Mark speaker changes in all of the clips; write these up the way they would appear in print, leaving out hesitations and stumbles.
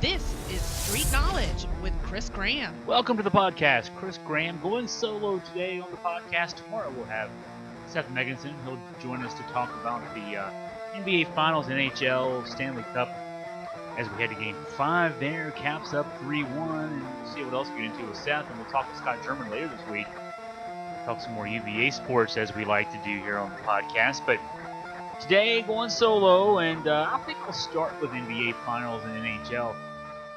Speaker 1: This is Street Knowledge with Chris Graham.
Speaker 2: Welcome to the podcast. Chris Graham going solo today on the podcast. Tomorrow we'll have Seth Megginson. He'll join us to talk about the NBA Finals, NHL, Stanley Cup. As we head to Game 5 there, Caps up 3-1, and we'll see what else we get into with Seth. And we'll talk to Scott German later this week. Talk some more UVA sports as we like to do here on the podcast. But today, going solo, and I think I'll start with NBA Finals and NHL.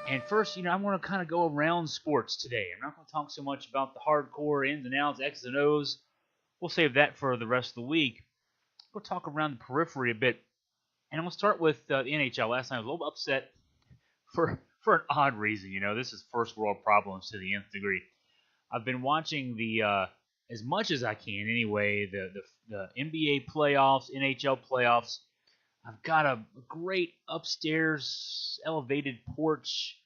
Speaker 2: And first, I want to kind of go around sports today. I'm not going to talk so much about the hardcore ins and outs, X's and O's. We'll save that for the rest of the week. We'll talk around the periphery a bit. And I'm going to start with the NHL. Last night I was a little upset for an odd reason. This is first world problems to the nth degree. I've been watching the as much as I can anyway, the NBA playoffs, NHL playoffs. I've got a great upstairs elevated porch.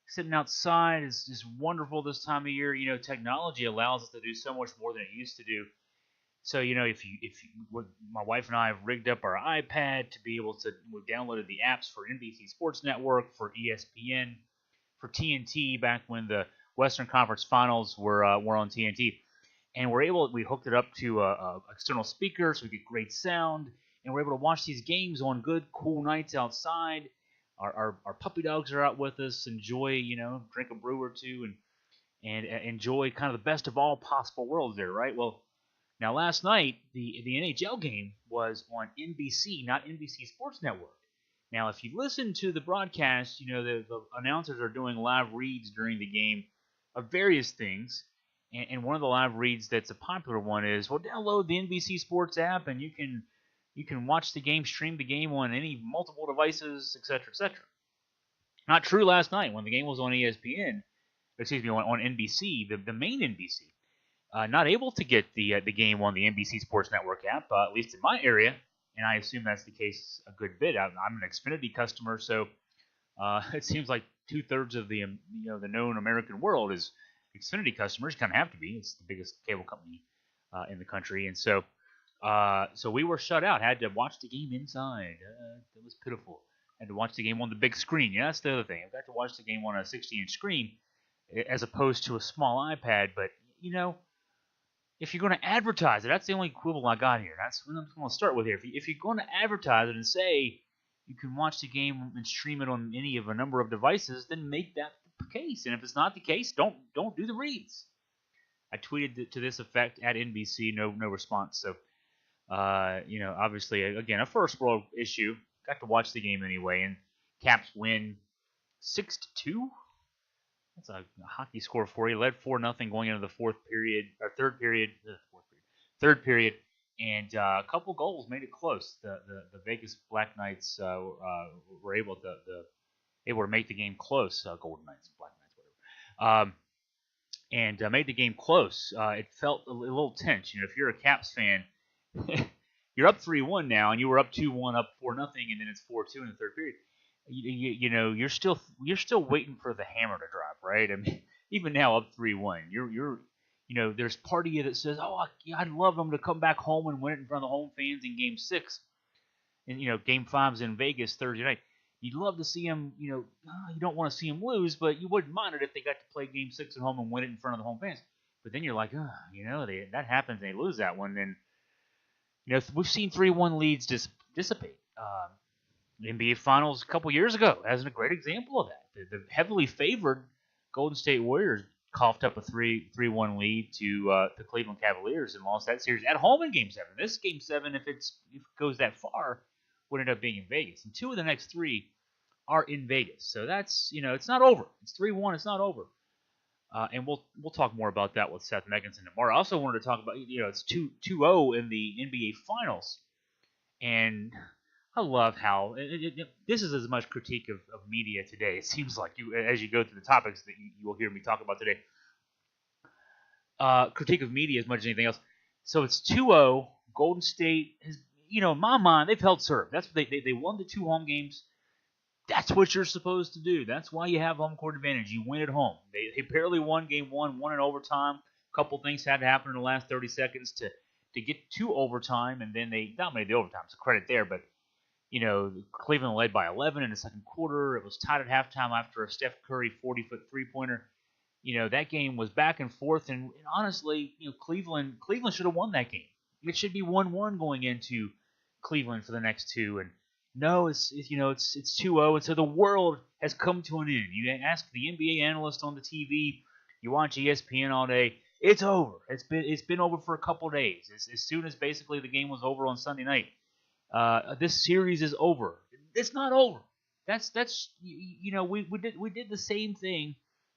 Speaker 2: Sitting outside is just wonderful this time of year. Technology allows us to do so much more than it used to do. So, my wife and I have rigged up our iPad to be able to, we've downloaded the apps for NBC Sports Network, for ESPN, for TNT back when the Western Conference Finals were on TNT. And we hooked it up to external speakers so we get great sound. And we're able to watch these games on good, cool nights outside. Our puppy dogs are out with us, enjoy, drink a brew or two, and enjoy kind of the best of all possible worlds there, right? Well, now last night, the NHL game was on NBC, not NBC Sports Network. Now, if you listen to the broadcast, the announcers are doing live reads during the game of various things. And one of the live reads that's a popular one is, well, download the NBC Sports app, and you can watch the game, stream the game on any multiple devices, etc., etc. Not true last night when the game was on ESPN, on NBC, the main NBC. Not able to get the game on the NBC Sports Network app, at least in my area, and I assume that's the case a good bit. I'm an Xfinity customer, so it seems like 2/3 of the known American world is Xfinity customers. Kind of have to be. It's the biggest cable company in the country, and so we were shut out. Had to watch the game inside. It was pitiful. Had to watch the game on the big screen. That's the other thing. I got to watch the game on a 60-inch screen as opposed to a small iPad. But if you're going to advertise it, that's the only quibble I got here. That's what I'm going to start with here. If you're going to advertise it and say you can watch the game and stream it on any of a number of devices, then make that the case. And if it's not the case, don't do the reads. I tweeted to this effect at NBC. No response. So. Obviously, again, a first world issue. Got to watch the game anyway, and Caps win 6-2. That's a hockey score for you. Led 4-0 going into the third period, and a couple goals made it close. The Vegas Black Knights were able to make the game close. Golden Knights, Black Knights, whatever, and made the game close. It felt a little tense. If you're a Caps fan. You're up 3-1 now, and you were up 2-1, up 4-0, and then it's 4-2 in the third period. You're still waiting for the hammer to drop, right? I mean, even now up 3-1, there's part of you that says, "Oh, I'd love them to come back home and win it in front of the home fans in Game 6." And Game 5's in Vegas Thursday night. You'd love to see them. You don't want to see them lose, but you wouldn't mind it if they got to play Game 6 at home and win it in front of the home fans. But then you're like, that happens, and they lose that one, then. We've seen 3-1 leads dissipate. The NBA Finals a couple years ago as a great example of that. The heavily favored Golden State Warriors coughed up a 3-1 lead to the Cleveland Cavaliers and lost that series at home in Game 7. This Game 7, if it goes that far, would end up being in Vegas. And 2 of the next 3 are in Vegas. So that's, it's not over. It's 3-1. It's not over. And we'll talk more about that with Seth Megginson tomorrow. I also wanted to talk about, it's 2-0 in the NBA Finals. And I love how this is as much critique of media today. It seems like as you go through the topics that you will hear me talk about today. Critique of media as much as anything else. So it's 2-0. Golden State has, in my mind, they've held serve. That's what they won the 2 home games. That's what you're supposed to do. That's why you have home court advantage. You win at home. They barely won Game 1, won in overtime. A couple things had to happen in the last 30 seconds to get to overtime, and then they dominated the overtime. So credit there. But, Cleveland led by 11 in the second quarter. It was tied at halftime after a Steph Curry 40-foot three-pointer. That game was back and forth, and honestly, Cleveland should have won that game. It should be 1-1 going into Cleveland for the next two, and no, it's 2-0, and so the world has come to an end. You ask the NBA analyst on the TV, you watch ESPN all day, it's over. It's been over for a couple days. As soon as basically the game was over on Sunday night, this series is over. It's not over. We did the same thing.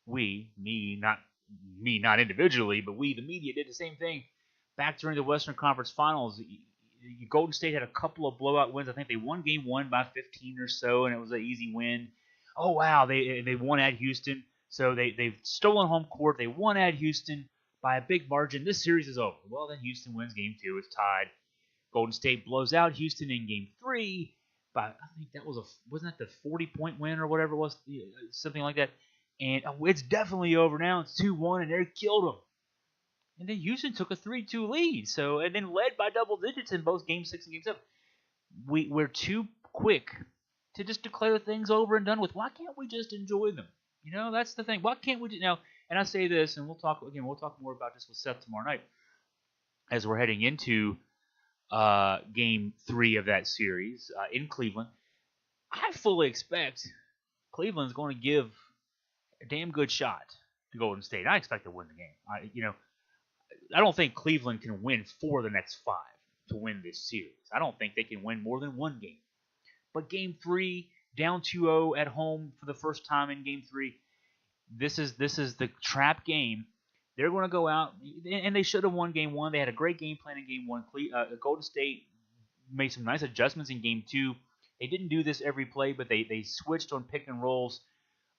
Speaker 2: Me not individually, but we the media did the same thing back during the Western Conference Finals. Golden State had a couple of blowout wins. I think they won Game 1 by 15 or so, and it was an easy win. Oh wow, they won at Houston, so they've stolen home court. They won at Houston by a big margin. This series is over. Well, then Houston wins Game 2. It's tied. Golden State blows out Houston in Game 3 by, I think that wasn't that the 40-point win or whatever it was, something like that. And it's definitely over now. It's 2-1, and they killed them. And then Houston took a 3-2 lead, and then led by double digits in both Game 6 and Game 7. We're too quick to just declare things over and done with. Why can't we just enjoy them? That's the thing. Why can't we do now? And I say this, and we'll talk more about this with Seth tomorrow night as we're heading into Game 3 of that series in Cleveland. I fully expect Cleveland's going to give a damn good shot to Golden State. I expect to win the game. I don't think Cleveland can win 4 of the next 5 to win this series. I don't think they can win more than one game. But Game 3, down 2-0 at home for the first time in Game 3, this is the trap game. They're going to go out, and they should have won Game 1. They had a great game plan in Game 1. Golden State made some nice adjustments in Game 2. They didn't do this every play, but they switched on pick and rolls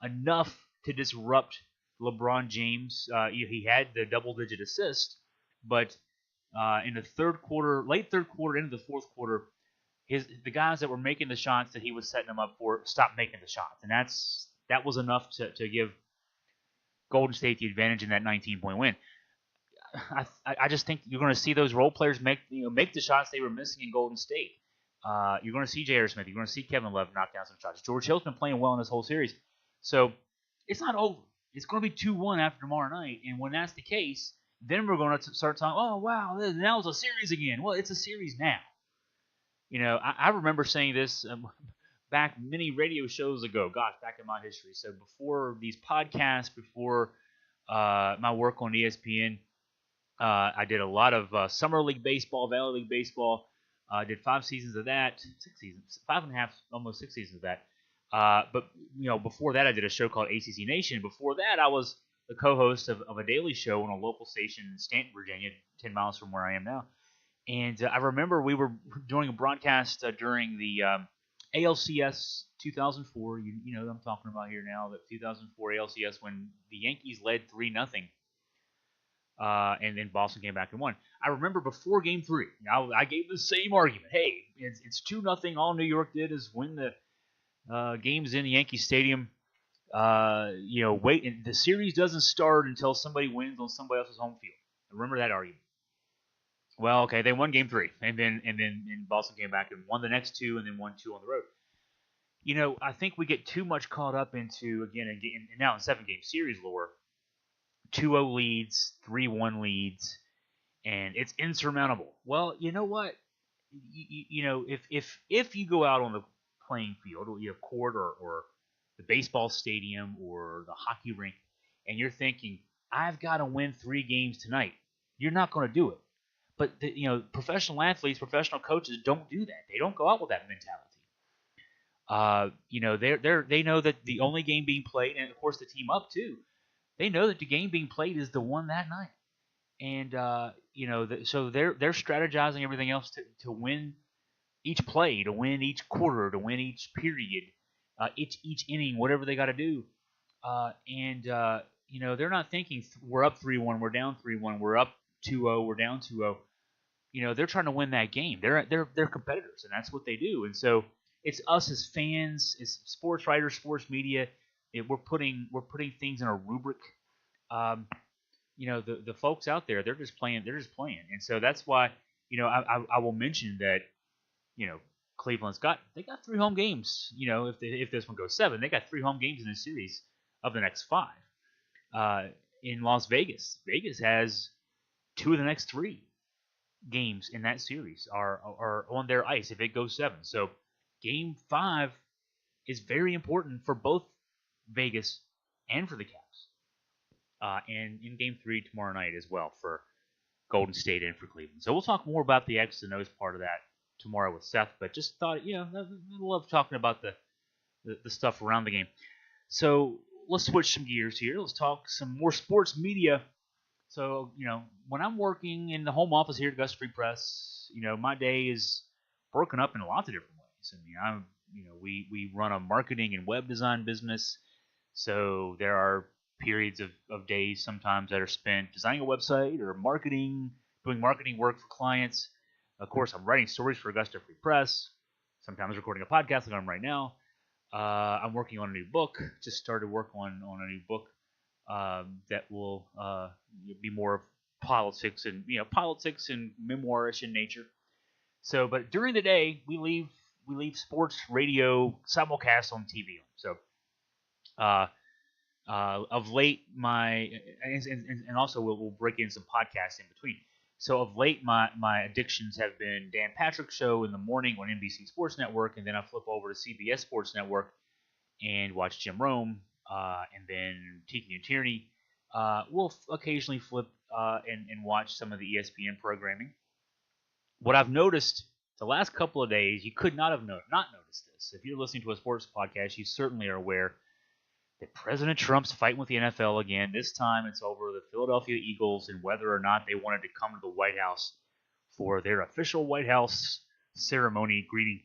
Speaker 2: enough to disrupt LeBron James. He had the double-digit assist, but in the third quarter, late third quarter into the fourth quarter, the guys that were making the shots that he was setting them up for stopped making the shots, and that was enough to give Golden State the advantage in that 19-point win. I just think you're going to see those role players make the shots they were missing in Golden State. You're going to see J.R. Smith. You're going to see Kevin Love knock down some shots. George Hill's been playing well in this whole series. So it's not over. It's going to be 2-1 after tomorrow night. And when that's the case, then we're going to start talking, oh, wow, now it's a series again. Well, it's a series now. I remember saying this back many radio shows ago, back in my history. So before these podcasts, before my work on ESPN, I did a lot of Summer League Baseball, Valley League Baseball. I did 5 seasons of that, 6 seasons, 5.5, almost 6 seasons of that. But before that, I did a show called ACC Nation. Before that, I was the co-host of a daily show on a local station in Stanton, Virginia, 10 miles from where I am now. And I remember we were doing a broadcast during the ALCS 2004. You know what I'm talking about here now, the 2004 ALCS when the Yankees led 3-0. And then Boston came back and won. I remember before Game 3, I gave the same argument. Hey, it's 2-0. All New York did is win the games in Yankee Stadium. Wait, and the series doesn't start until somebody wins on somebody else's home field. I remember that argument. Well, okay, they won Game 3, and then Boston came back and won the next 2, and then won 2 on the road. I think we get too much caught up into, again, and now in 7-game series lore, 2-0 leads, 3-1 leads, and it's insurmountable. Well, you know what? If you go out on the playing field, or court, or the baseball stadium, or the hockey rink, and you're thinking, I've got to win 3 games tonight, you're not going to do it. But professional athletes, professional coaches don't do that. They don't go out with that mentality. They know that the only game being played, and of course the team up too, they know that the game being played is the one that night, and so they're strategizing everything else to win each play, to win each quarter, to win each period, each inning, whatever they got to do, they're not thinking we're up 3-1, we're down 3-1, we're up 2-0, we're down 2-0. They're trying to win that game. They're competitors, and that's what they do. And so it's us as fans, as sports writers, sports media. We're putting things in a rubric. The folks out there, they're just playing. And so that's why I will mention that Cleveland's got 3 home games. If this one goes 7, they got 3 home games in this series of the next 5. In Las Vegas, Vegas has 2 of the next 3 games in that series are on their ice if it goes 7. So Game 5 is very important for both Vegas and for the Caps. And in Game 3 tomorrow night as well for Golden State and for Cleveland. So we'll talk more about the X's and O's part of that tomorrow with Seth, but just thought, I love talking about the stuff around the game. So let's switch some gears here. Let's talk some more sports media. So, when I'm working in the home office here at Augusta Free Press, my day is broken up in lots of different ways. I mean, we run a marketing and web design business, so there are periods of days sometimes that are spent designing a website or doing marketing work for clients. Of course, I'm writing stories for Augusta Free Press, sometimes recording a podcast like I'm right now. I'm working on a new book, just started work on a new book that will be more of politics and memoirish in nature. So, but during the day, we leave sports radio simulcast on TV. So, of late, and also we'll break in some podcasts in between. So of late, my addictions have been Dan Patrick's show in the morning on NBC Sports Network, and then I flip over to CBS Sports Network and watch Jim Rome, and then Tiki and Tierney. We'll occasionally flip and watch some of the ESPN programming. What I've noticed the last couple of days, you could not have not noticed this. If you're listening to a sports podcast, you certainly are aware that President Trump's fighting with the NFL again. This time it's over the Philadelphia Eagles and whether or not they wanted to come to the White House for their official White House ceremony greeting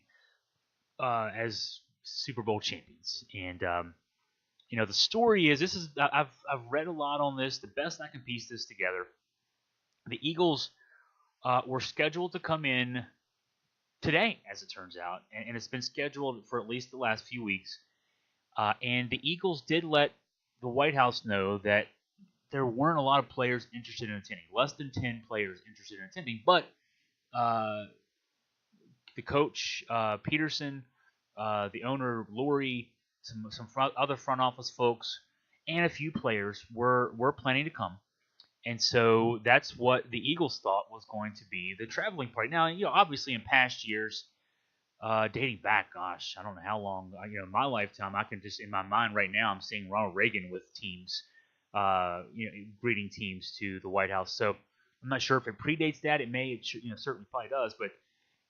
Speaker 2: as Super Bowl champions. And the story is I've read a lot on this. The best I can piece this together. The Eagles were scheduled to come in today, as it turns out, and it's been scheduled for at least the last few weeks. And the Eagles did let the White House know that there weren't a lot of players interested in attending, less than 10 players interested in attending. But the coach, Peterson, the owner, Lurie, some other front office folks, and a few players were planning to come. And so that's what the Eagles thought was going to be the traveling party. Now, obviously in past years, dating back, gosh, I don't know how long, in my lifetime, I can just, in my mind right now, I'm seeing Ronald Reagan with teams, greeting teams to the White House. So I'm not sure if it predates that. It certainly probably does. But,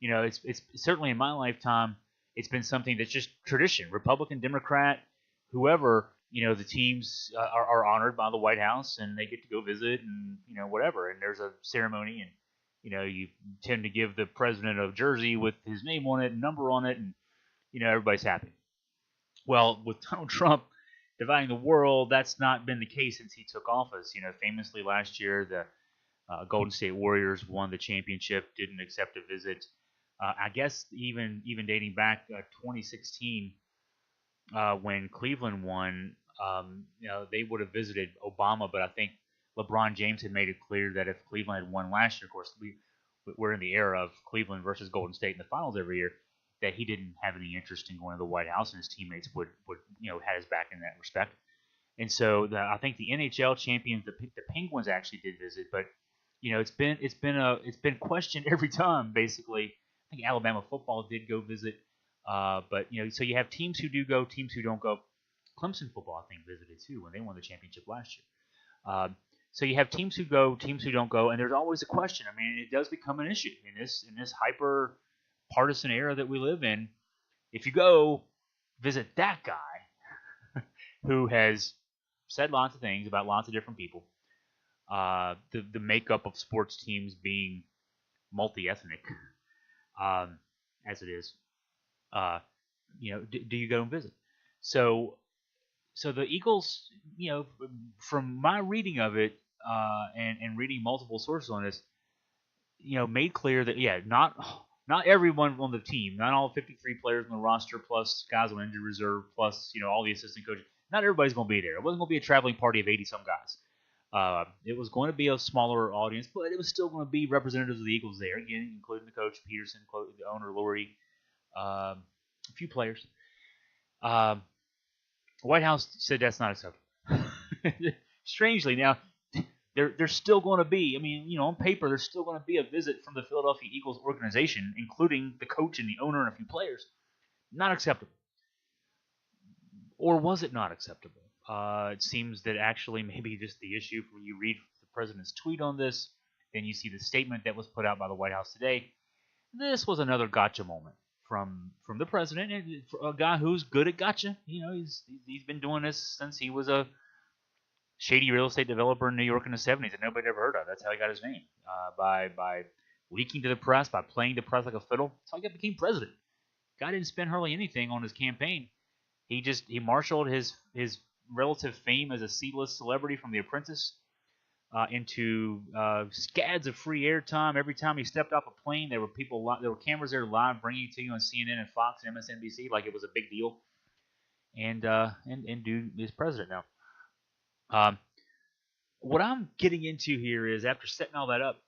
Speaker 2: it's certainly in my lifetime, it's been something that's just tradition. Republican, Democrat, whoever, the teams are honored by the White House and they get to go visit and, whatever. And there's a ceremony and, you tend to give the president of Jersey with his name on it and number on it, and, everybody's happy. Well, with Donald Trump dividing the world, that's not been the case since he took office. Famously last year, the Golden State Warriors won the championship, didn't accept a visit. I guess even dating back 2016, when Cleveland won, they would have visited Obama, but I think LeBron James had made it clear that if Cleveland had won last year, of course, we're in the era of Cleveland versus Golden State in the finals every year, that he didn't have any interest in going to the White House, and his teammates would had his back in that respect. And so I think the NHL champions, the Penguins, actually did visit, but it's been questioned every time basically. I think Alabama football did go visit, but so you have teams who do go, teams who don't go. Clemson football, I think, visited too when they won the championship last year. So you have teams who go, teams who don't go, and there's always a question. I mean, it does become an issue in this hyper partisan era that we live in. If you go visit that guy who has said lots of things about lots of different people, the makeup of sports teams being multi-ethnic, as it is, do you go and visit? So the Eagles, from my reading of it, and reading multiple sources on this, made clear that not everyone on the team, not all 53 players on the roster, plus guys on injury reserve, plus all the assistant coaches, not everybody's going to be there. It wasn't going to be a traveling party of 80 some guys. It was going to be a smaller audience, but it was still going to be representatives of the Eagles there, again, including the coach Peterson, the owner Lurie, a few players. Um, White House said that's not acceptable. Strangely, now there's still going to be. I mean, on paper, there's still going to be a visit from the Philadelphia Eagles organization, including the coach and the owner and a few players. Not acceptable. Or was it not acceptable? It seems that actually maybe just the issue when you read the president's tweet on this, then you see the statement that was put out by the White House today. This was another gotcha moment from the president, a guy who's good at gotcha. He's been doing this since he was a shady real estate developer in New York in the 70s that nobody ever heard of. That's how he got his name, by leaking to the press, by playing the press like a fiddle. That's how he became president. Guy didn't spend hardly anything on his campaign. He marshaled his relative fame as a C-list celebrity from The Apprentice into scads of free airtime. Every time he stepped off a plane, there were cameras there live, bringing it to you on CNN and Fox and MSNBC like it was a big deal. And dude is president now. What I'm getting into here is, after setting all that up,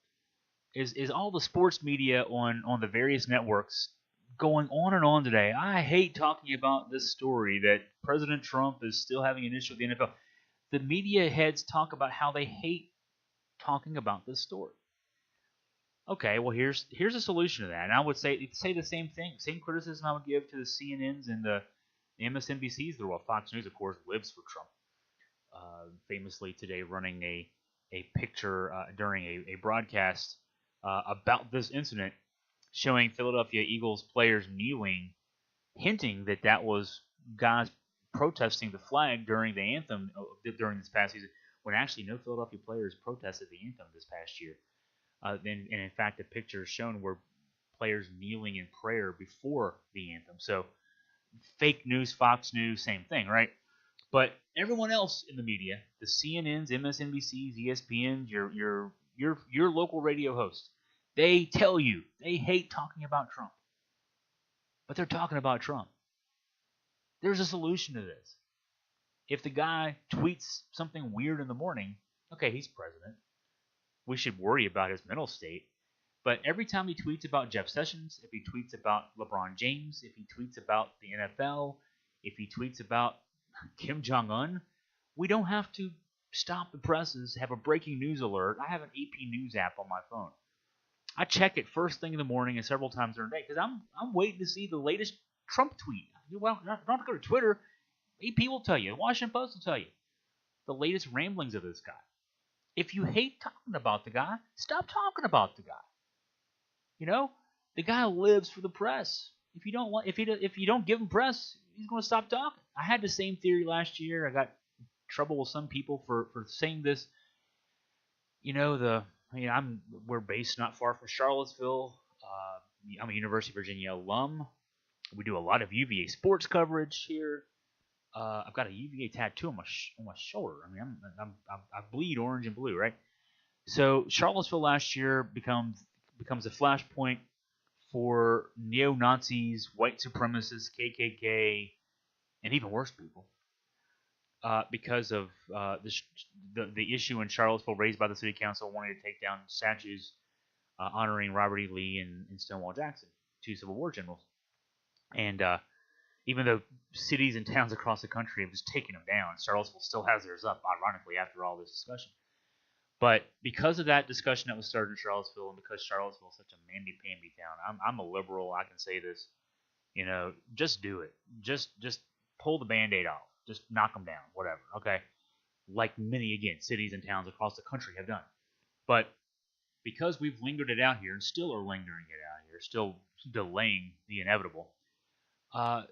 Speaker 2: is all the sports media on the various networks going on and on today. I hate talking about this story that President Trump is still having an issue with the NFL. The media heads talk about how they hate talking about this story. Okay, well here's a solution to that, and I would say the same thing, same criticism I would give to the CNNs and the MSNBCs. Well, Fox News, of course, lives for Trump. Famously today, running a picture during a broadcast about this incident, showing Philadelphia Eagles players kneeling, hinting that was guys protesting the flag during the anthem during this past season, when actually no Philadelphia players protested the anthem this past year. And in fact, the picture is shown where players kneeling in prayer before the anthem. So fake news, Fox News, same thing, right? But everyone else in the media, the CNNs, MSNBCs, ESPNs, your local radio hosts, they tell you they hate talking about Trump. But they're talking about Trump. There's a solution to this. If the guy tweets something weird in the morning, okay, he's president. We should worry about his mental state. But every time he tweets about Jeff Sessions, if he tweets about LeBron James, if he tweets about the NFL, if he tweets about Kim Jong-un, we don't have to stop the presses, have a breaking news alert. I have an AP News app on my phone. I check it first thing in the morning and several times during the day because I'm waiting to see the latest Trump tweet. Well, you don't have to go to Twitter. AP will tell you. The Washington Post will tell you the latest ramblings of this guy. If you hate talking about the guy, stop talking about the guy. The guy lives for the press. If you don't give him press, he's going to stop talking. I had the same theory last year. I got in trouble with some people for saying this. We're based not far from Charlottesville. I'm a University of Virginia alum. We do a lot of UVA sports coverage here. I've got a UVA tattoo on my shoulder. I mean, I bleed orange and blue, right? So Charlottesville last year becomes a flashpoint for neo-Nazis, white supremacists, KKK, and even worse people, because of the issue in Charlottesville raised by the city council wanting to take down statues honoring Robert E. Lee and Stonewall Jackson, two Civil War generals. And even though cities and towns across the country have just taken them down, Charlottesville still has theirs up, ironically, after all this discussion. But because of that discussion that was started in Charlottesville, and because Charlottesville is such a mamby-pamby town, I'm a liberal. I can say this. Just do it. Just pull the Band-Aid off. Just knock them down. Whatever. Okay. Like many, again, cities and towns across the country have done. But because we've lingered it out here and still are lingering it out here, still delaying the inevitable,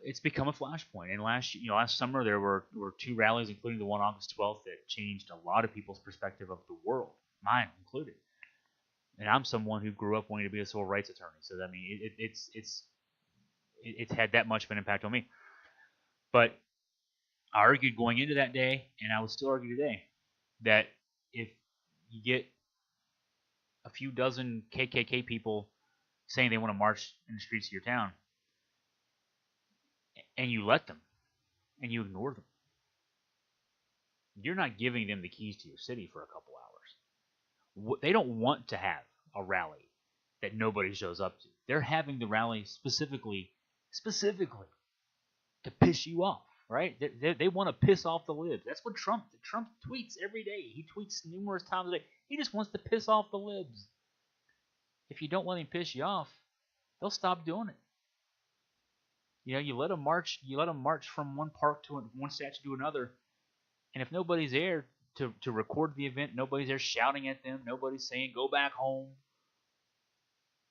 Speaker 2: it's become a flashpoint. And last summer there were two rallies, including the one August 12th, that changed a lot of people's perspective of the world, mine included. And I'm someone who grew up wanting to be a civil rights attorney, so I mean it's had that much of an impact on me. But I argued going into that day, and I would still argue today, that if you get a few dozen KKK people saying they want to march in the streets of your town, and you let them, and you ignore them, you're not giving them the keys to your city for a couple hours. They don't want to have a rally that nobody shows up to. They're having the rally specifically specifically to piss you off, right? They want to piss off the libs. That's what Trump tweets every day. He tweets numerous times a day. He just wants to piss off the libs. If you don't let him piss you off, they'll stop doing it. You let them march. You let them march from one park to one statue to another, and if nobody's there to record the event, nobody's there shouting at them, nobody's saying go back home,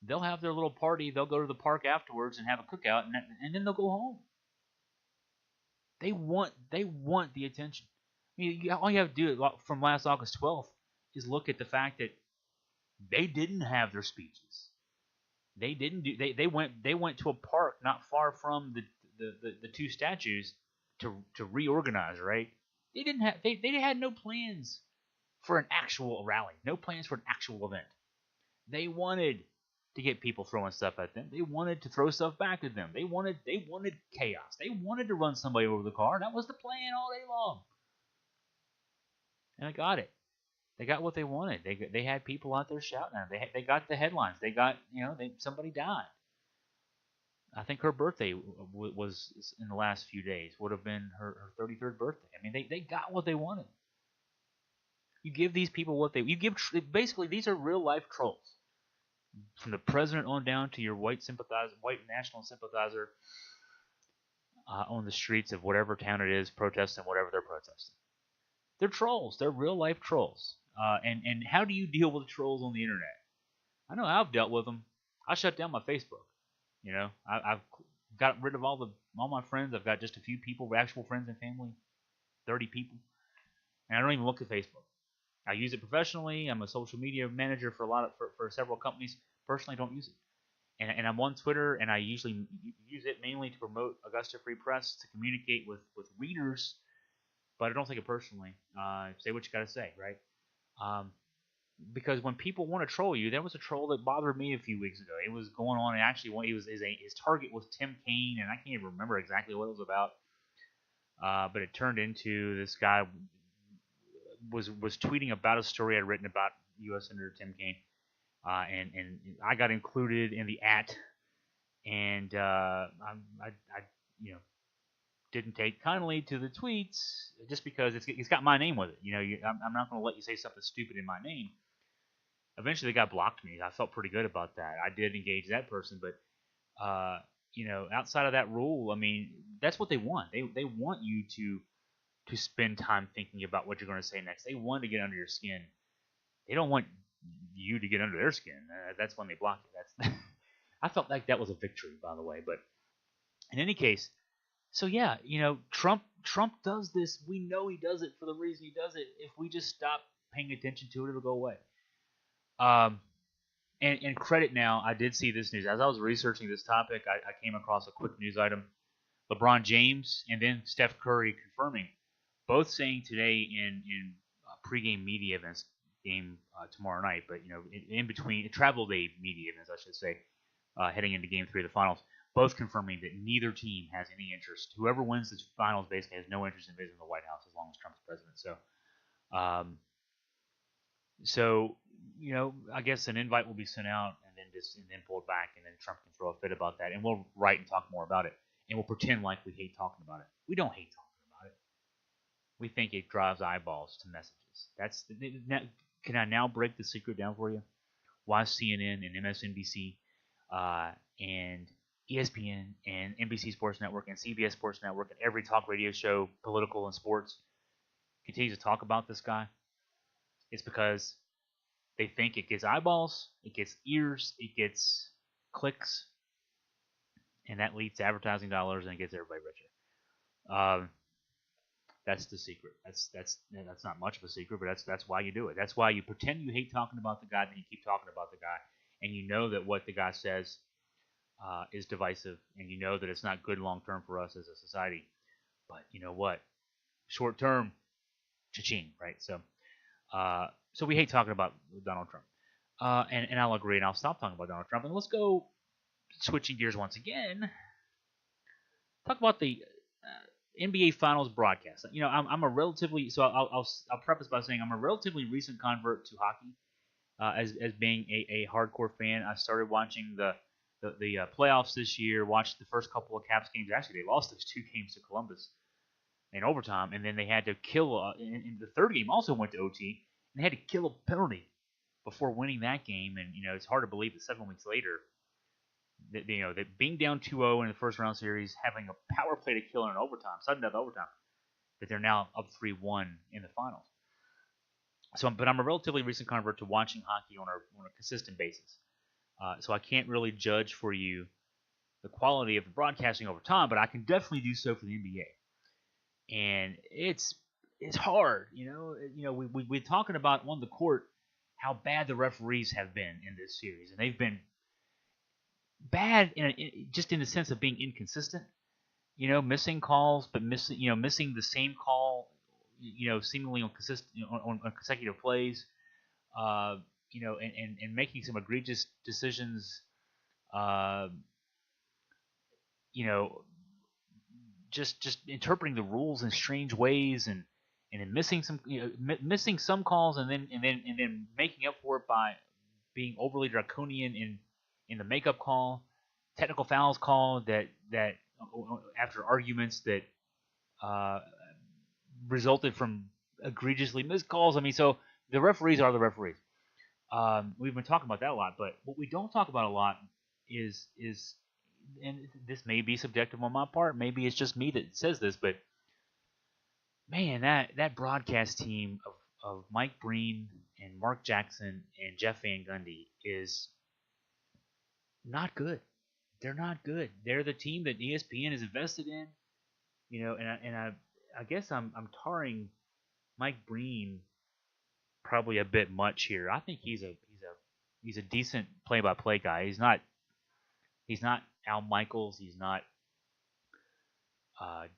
Speaker 2: they'll have their little party. They'll go to the park afterwards and have a cookout, and then they'll go home. They want the attention. I mean, all you have to do from last August 12th is look at the fact that they didn't have their speeches. They didn't do. They went to a park not far from the two statues to reorganize. Right? They didn't have. They had no plans for an actual rally. No plans for an actual event. They wanted to get people throwing stuff at them. They wanted to throw stuff back at them. They wanted chaos. They wanted to run somebody over the car. That was the plan all day long. And I got it. They got what they wanted. They had people out there shouting at them. They got the headlines. They got, somebody died. I think her birthday was in the last few days. Would have been her 33rd birthday. I mean, they got what they wanted. You give these people what you give. Basically, these are real life trolls. From the president on down to your white national sympathizer on the streets of whatever town it is, protesting whatever they're protesting. They're trolls. They're real life trolls. And how do you deal with trolls on the internet? I know I've dealt with them. I shut down my Facebook. I've got rid of all my friends. I've got just a few people, actual friends and family, 30 people, and I don't even look at Facebook. I use it professionally. I'm a social media manager for several companies. Personally, I don't use it. And I'm on Twitter, and I usually use it mainly to promote Augusta Free Press, to communicate with readers, but I don't take it personally. Say what you got to say, right? Because when people want to troll you, there was a troll that bothered me a few weeks ago. It was going on, and actually, his target was Tim Kaine, and I can't even remember exactly what it was about. But it turned into this guy was tweeting about a story I'd written about U.S. Senator Tim Kaine, and I got included in the and I didn't take kindly to the tweets just because it's got my name with it. I'm not going to let you say something stupid in my name. Eventually, the guy blocked me. I felt pretty good about that. I did engage that person, but outside of that rule, I mean, that's what they want. They want you to spend time thinking about what you're going to say next. They want to get under your skin. They don't want you to get under their skin. That's when they block you. I felt like that was a victory, by the way. But in any case, so yeah, Trump does this. We know he does it for the reason he does it. If we just stop paying attention to it, it'll go away. And credit now, I did see this news. As I was researching this topic, I came across a quick news item. LeBron James and then Steph Curry confirming, both saying today in pregame media events, game tomorrow night, but in between travel day media events, I should say, heading into Game 3 of the finals, both confirming that neither team has any interest. Whoever wins the finals basically has no interest in visiting the White House as long as Trump's president. So, I guess an invite will be sent out and then pulled back, and then Trump can throw a fit about that, and we'll write and talk more about it, and we'll pretend like we hate talking about it. We don't hate talking about it. We think it drives eyeballs to messages. Can I now break the secret down for you? Why CNN and MSNBC and ESPN and NBC Sports Network and CBS Sports Network and every talk radio show, political and sports, continues to talk about this guy? It's because they think it gets eyeballs, it gets ears, it gets clicks, and that leads to advertising dollars and it gets everybody richer. That's the secret. That's not much of a secret, but that's why you do it. That's why you pretend you hate talking about the guy, then you keep talking about the guy, and you know that what the guy says is divisive, and you know that it's not good long term for us as a society. But you know what? Short term, cha-ching, right? So we hate talking about Donald Trump, and I'll agree, and I'll stop talking about Donald Trump, and let's go switching gears once again. Talk about the NBA Finals broadcast. I'm a relatively I'll preface by saying I'm a relatively recent convert to hockey, as being a hardcore fan. I started watching the the playoffs this year. Watched the first couple of Caps games. Actually, they lost those 2 games to Columbus in overtime, and then they had to kill. In the third game, also went to OT, and they had to kill a penalty before winning that game. And it's hard to believe that 7 weeks later, that being down 2-0 in the first round series, having a power play to kill in overtime, sudden death overtime, that they're now up 3-1 in the finals. But I'm a relatively recent convert to watching hockey on a consistent basis. So I can't really judge for you the quality of the broadcasting over time, but I can definitely do so for the NBA. And it's hard, we're talking about on the court how bad the referees have been in this series, and they've been bad just in the sense of being inconsistent. Missing calls, but missing the same call, seemingly on consecutive plays, and making some egregious decisions, just interpreting the rules in strange ways, and then missing some calls, and then making up for it by being overly draconian in the makeup call, technical fouls called that after arguments that resulted from egregiously missed calls. I mean, so the referees are the referees. We've been talking about that a lot, but what we don't talk about a lot is, and this may be subjective on my part, maybe it's just me that says this, but man, that broadcast team of Mike Breen and Mark Jackson and Jeff Van Gundy is not good. They're not good. They're the team that ESPN is invested in, and I guess I'm tarring Mike Breen probably a bit much here. I think he's a decent play-by-play guy. He's not Al Michaels. He's not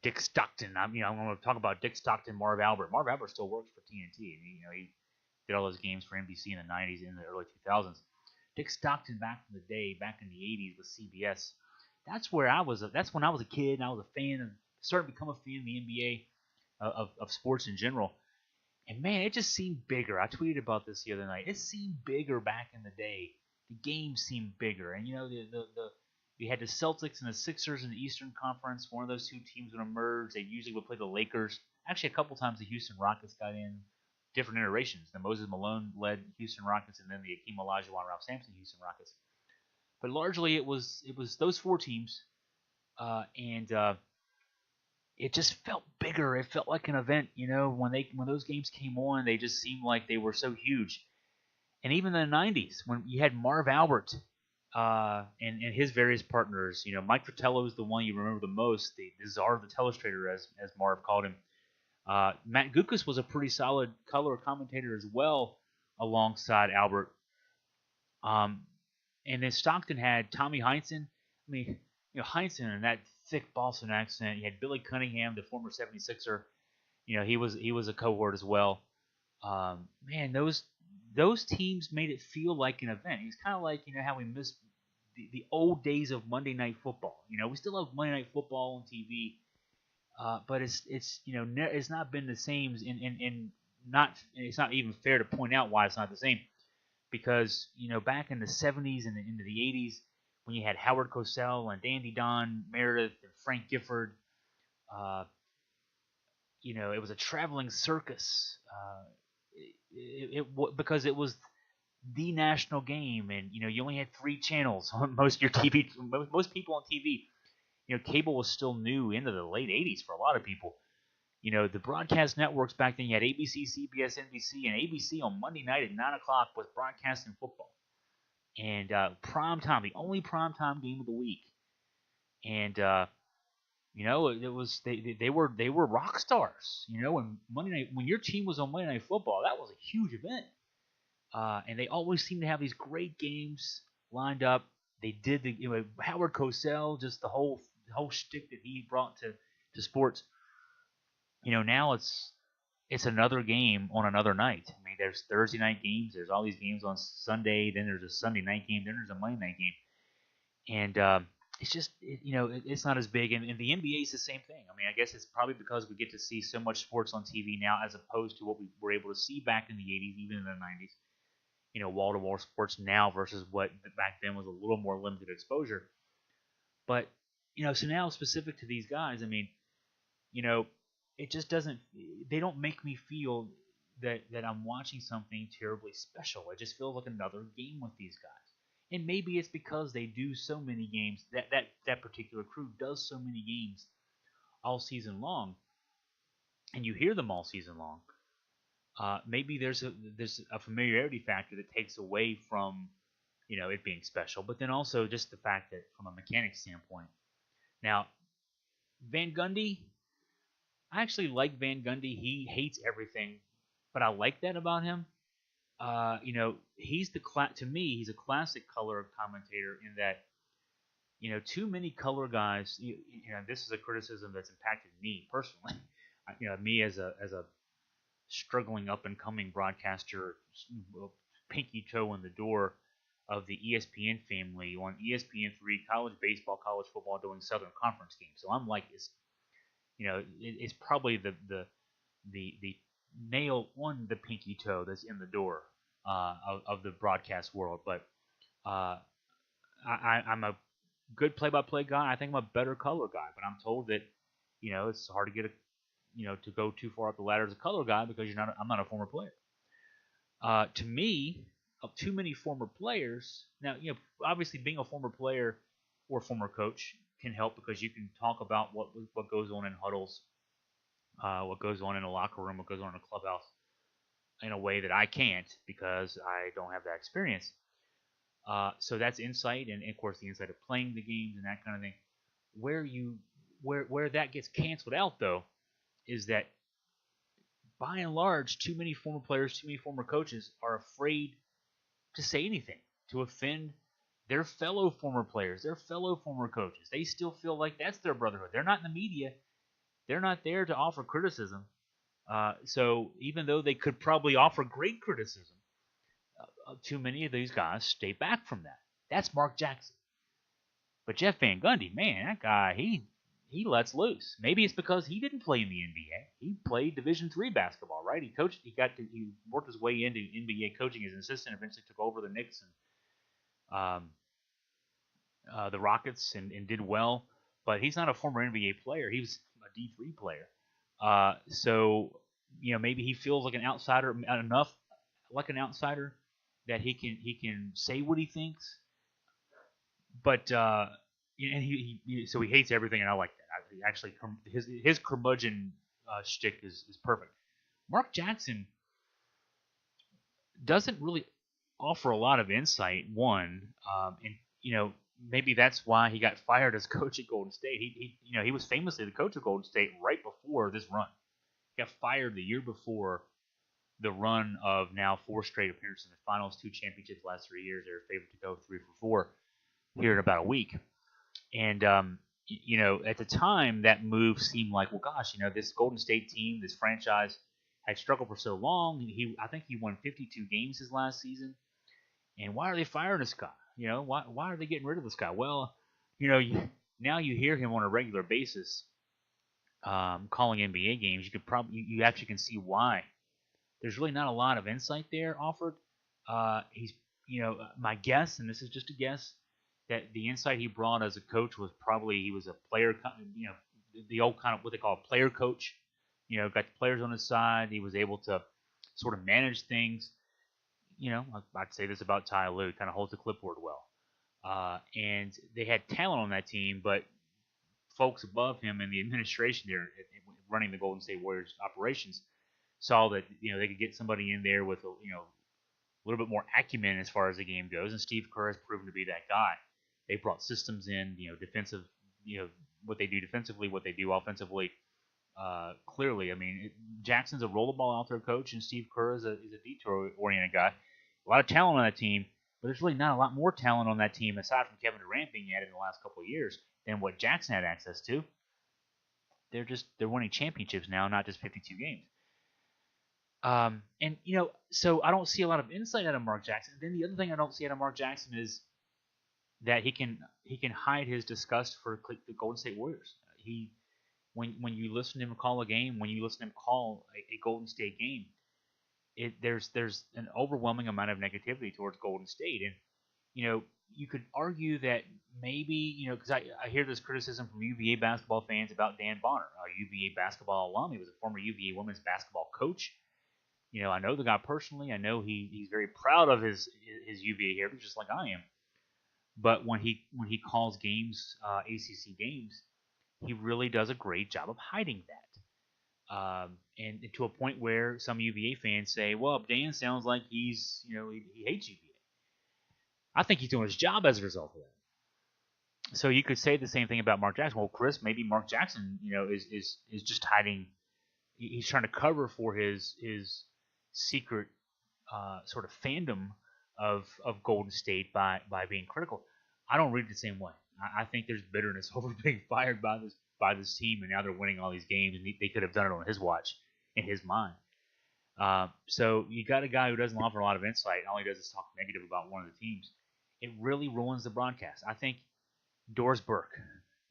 Speaker 2: Dick Stockton. I'm going to talk about Dick Stockton, Marv Albert. Marv Albert still works for TNT. He did all those games for NBC in the 90s and the early 2000s. Dick Stockton back in the day, back in the 80s with CBS. That's when I was a kid and I was a fan and started to become a fan of the NBA, of sports in general. And man, it just seemed bigger. I tweeted about this the other night. It seemed bigger back in the day. The games seemed bigger, and you had the Celtics and the Sixers in the Eastern Conference. One of those 2 teams would emerge. They usually would play the Lakers. Actually, a couple times the Houston Rockets got in. Different iterations. The Moses Malone-led Houston Rockets, and then the Akeem Olajuwon, Ralph Sampson Houston Rockets. But largely, it was those 4 teams, and it just felt bigger. It felt like an event. When those games came on, they just seemed like they were so huge. And even in the 90s, when you had Marv Albert and his various partners, Mike Fratello is the one you remember the most, the czar of the telestrator, as Marv called him. Matt Gukas was a pretty solid color commentator as well, alongside Albert. And then Stockton had Tommy Heinsohn. I mean, Heinsohn and that thick Boston accent. You had Billy Cunningham, the former 76er. He was a cohort as well. Man, those teams made it feel like an event. It's kind of like how we miss the old days of Monday Night Football. We still have Monday Night Football on TV. But it's not been the same, and it's not even fair to point out why it's not the same, because back in the 70s and into the 80s, when you had Howard Cosell and Dandy Don Meredith and Frank Gifford, it was a traveling circus. Because it was the national game, and you only had 3 channels on most of your TV. Most people on TV. Cable was still new into the late 80s for a lot of people. The broadcast networks back then, you had ABC, CBS, NBC, and ABC on Monday night at 9 o'clock was broadcasting football. And prime time, the only prime time game of the week. And, it was they were rock stars. When your team was on Monday Night Football, that was a huge event. And they always seemed to have these great games lined up. They did Howard Cosell, just the whole shtick that he brought to sports. Now it's another game on another night. I mean, there's Thursday night games. There's all these games on Sunday. Then there's a Sunday night game. Then there's a Monday night game. And it's just it's not as big. And the NBA is the same thing. I mean, I guess it's probably because we get to see so much sports on TV now, as opposed to what we were able to see back in the 80s, even in the 90s. wall-to-wall sports now versus what back then was a little more limited exposure. But so now specific to these guys, I mean, you know, it just doesn't. They don't make me feel that I'm watching something terribly special. It just feels like another game with these guys. And maybe it's because they do so many games. That particular crew does so many games all season long, and you hear them all season long. Maybe there's a familiarity factor that takes away from it being special, but then also just the fact that from a mechanics standpoint. Now, Van Gundy, I actually like Van Gundy. He hates everything, but I like that about him. He's to me, he's a classic color commentator in that, too many color guys. This is a criticism that's impacted me personally. Me as a struggling up and coming broadcaster, pinky toe in the door of the ESPN family on ESPN3, college baseball, college football, doing Southern Conference games. So I'm like, it's probably the nail on the pinky toe that's in the door of the broadcast world. But I'm a good play-by-play guy. I think I'm a better color guy, but I'm told that it's hard to get to go too far up the ladder as a color guy because I'm not a former player. To me, of too many former players. Now, obviously being a former player or former coach can help because you can talk about what goes on in huddles, what goes on in a locker room, what goes on in a clubhouse in a way that I can't because I don't have that experience. So that's insight, and of course the insight of playing the games and that kind of thing. Where that gets canceled out though is that by and large, too many former players, too many former coaches are afraid to say anything, to offend their fellow former players, their fellow former coaches. They still feel like that's their brotherhood. They're not in the media. They're not there to offer criticism. So even though they could probably offer great criticism, too many of these guys stay back from that. That's Mark Jackson. But Jeff Van Gundy, man, that guy, he lets loose. Maybe it's because he didn't play in the NBA. He played Division III basketball, right? He worked his way into NBA coaching as an assistant. Eventually took over the Knicks and the Rockets and did well. But he's not a former NBA player. He was a D3 player. So maybe he feels like an outsider enough, like an outsider, that he can say what he thinks. But and so he hates everything, and I like that. Actually, his curmudgeon shtick is perfect. Mark Jackson doesn't really offer a lot of insight. And maybe that's why he got fired as coach at Golden State. He was famously the coach of Golden State right before this run. He got fired the year before the run of now 4 straight appearances in the finals, 2 championships the last 3 years. They're favored to go 3 for 4 here in about a week. And at the time, that move seemed like, well, gosh, this Golden State team, this franchise, had struggled for so long. I think he won 52 games his last season. And why are they firing this guy? Why are they getting rid of this guy? Well, now you hear him on a regular basis calling NBA games. You actually can see why. There's really not a lot of insight there offered. He's my guess, and this is just a guess, that the insight he brought as a coach was probably he was a player, the old kind of what they call a player coach. Got the players on his side. He was able to sort of manage things. I'd say this about Ty Lue, kind of holds the clipboard well. And they had talent on that team, but folks above him in the administration there, running the Golden State Warriors operations, saw that they could get somebody in there with a little bit more acumen as far as the game goes, and Steve Kerr has proven to be that guy. They brought systems in, defensive, what they do defensively, what they do offensively. Clearly, I mean, Jackson's a roll the ball out there coach, and Steve Kerr is a detour-oriented guy. A lot of talent on that team, but there's really not a lot more talent on that team aside from Kevin Durant being added in the last couple of years than what Jackson had access to. They're winning championships now, not just 52 games. So I don't see a lot of insight out of Mark Jackson. Then the other thing I don't see out of Mark Jackson is that he can hide his disgust for the Golden State Warriors. When you listen to him call a game, when you listen to him call a Golden State game, there's an overwhelming amount of negativity towards Golden State, and you could argue that maybe because I hear this criticism from UVA basketball fans about Dan Bonner, a UVA basketball alum. He was a former UVA women's basketball coach. I know the guy personally. I know he's very proud of his UVA heritage, just like I am. But when he calls games, ACC games, he really does a great job of hiding that. And to a point where some UVA fans say, "Well, Dan sounds like he hates UVA." I think he's doing his job as a result of that. So you could say the same thing about Mark Jackson. Well, Chris, maybe Mark Jackson, is just hiding. He's trying to cover for his secret sort of fandom of Golden State by being critical. I don't read it the same way. I think there's bitterness over being fired by this team, and now they're winning all these games, and they could have done it on his watch, in his mind. So you got a guy who doesn't offer a lot of insight. All he does is talk negative about one of the teams. It really ruins the broadcast. I think Doris Burke